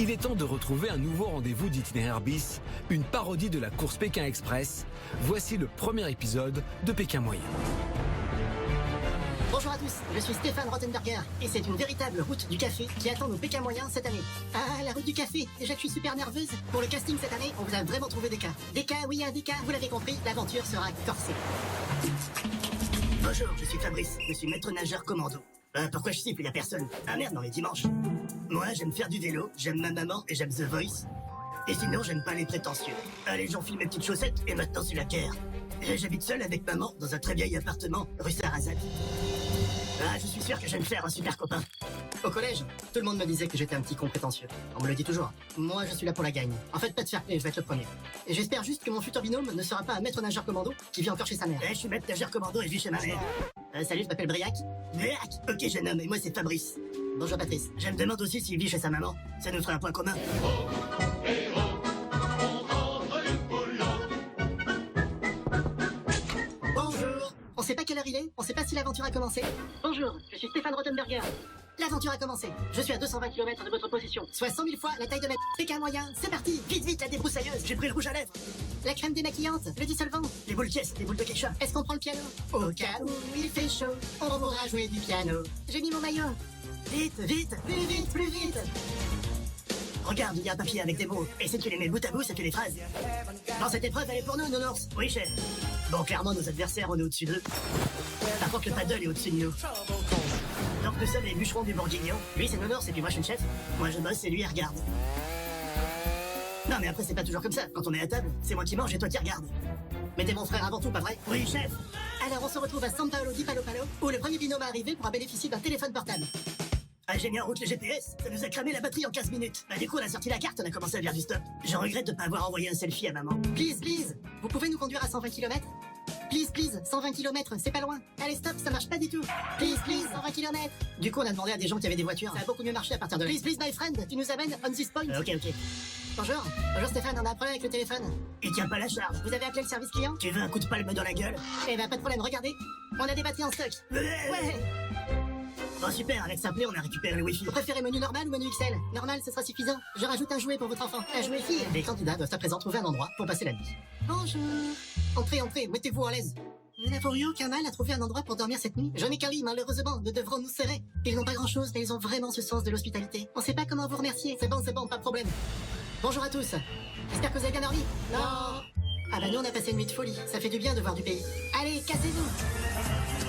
Il est temps de retrouver un nouveau rendez-vous d'Itinéraire Bis, une parodie de la course Pékin Express. Voici le premier épisode de Pékin Moyen. Bonjour à tous, je suis Stéphane Rothenberger et c'est une véritable route du café qui attend nos Pékin moyens cette année. Ah, la route du café, déjà que je suis super nerveuse. Pour le casting cette année, on vous a vraiment trouvé des cas. Des cas, oui, un des cas, vous l'avez compris, l'aventure sera corsée. Bonjour, je suis Fabrice, je suis maître nageur commando. Pourquoi je siffle, il y a personne? Ah merde, non, les dimanches. Moi, j'aime faire du vélo, j'aime ma maman et j'aime The Voice. Et sinon, j'aime pas les prétentieux. Allez, j'enfile mes petites chaussettes et maintenant c'est la guerre. J'habite seul avec maman dans un très vieil appartement rue Sarrazat. Ah, je suis sûr que je vais me faire un super copain. Au collège, tout le monde me disait que j'étais un petit con prétentieux. On me le dit toujours. Moi, je suis là pour la gagne. En fait, pas de fair play, je vais être le premier. Et j'espère juste que mon futur binôme ne sera pas un maître nageur commando qui vit encore chez sa mère. Je suis maître nageur commando et je vis chez ma mère. Salut, je m'appelle Briac. Briac? Ok, jeune homme, et moi c'est Fabrice. Bonjour Patrice. Je me demande aussi s'il vit chez sa maman. Ça nous ferait un point commun. Bonjour. On sait pas quelle heure il est, on sait pas si l'aventure a commencé. Bonjour, je suis Stéphane Rothenberger. L'aventure a commencé. Je suis à 220 km de votre position. Soit 100 000 fois la taille de ma Pékin moyen. C'est parti. Vite, vite, la débroussailleuse. J'ai pris le rouge à lèvres. La crème démaquillante, le dissolvant. Les boules caisses, les boules de ketchup. Est-ce qu'on prend le piano? Au cas où il fait chaud, on pourra jouer du piano. J'ai mis mon maillot. Vite, vite, plus vite, plus vite. Regarde, il y a un papier avec des mots. Et si tu les mets bout à bout, ça fait des phrases. Bon, cette épreuve, elle est pour nous, nounours. Oui, chef. Bon, clairement, nos adversaires, on est au-dessus d'eux. Par contre, le paddle est au-dessus de nous. Donc nous sommes les bûcherons du Bourguignon. Lui, c'est nounours et puis moi, je suis le chef. Moi, je bosse et lui, il regarde. Non, mais après, c'est pas toujours comme ça. Quand on est à table, c'est moi qui mange et toi qui regardes. Mais t'es mon frère avant tout, pas vrai? Oui, chef. Alors, on se retrouve à San Paolo di Palo Palo, où le premier binôme est arrivé pourra bénéficier d'un téléphone portable. Ah, j'ai mis en route le GPS, ça nous a cramé la batterie en 15 minutes. Bah du coup on a sorti la carte, on a commencé à faire du stop. Je regrette de pas avoir envoyé un selfie à maman. Please, please, vous pouvez nous conduire à 120 km? Please, please, 120 km, c'est pas loin. Allez stop, ça marche pas du tout. Please, please, 120 km. Du coup on a demandé à des gens qui avaient des voitures. Ça a beaucoup mieux marché à partir de là. Please, please my friend, tu nous amènes on this point. Ok. Bonjour. Bonjour Stéphane, on a un problème avec le téléphone. Il tient pas la charge. Vous avez appelé le service client? Tu veux un coup de palme dans la gueule? Eh ben pas de problème, regardez. On a des batteries en stock. Ouais. Bon super, avec Simplé on a récupéré le wifi. Vous préférez menu normal ou menu XL? Normal, ce sera suffisant. Je rajoute un jouet pour votre enfant. Un jouet fille. Les candidats doivent à présent trouver un endroit pour passer la nuit. Bonjour. Entrez, entrez, mettez-vous à l'aise. Nous n'avons eu aucun mal à trouver un endroit pour dormir cette nuit. John et Carly, malheureusement, ne devront nous serrer. Ils n'ont pas grand-chose, mais ils ont vraiment ce sens de l'hospitalité. On sait pas comment vous remercier. C'est bon, pas de problème. Bonjour à tous. J'espère que vous avez bien dormi. Non. Ah bah nous on a passé une nuit de folie. Ça fait du bien de voir du pays. Allez, cassez-vous.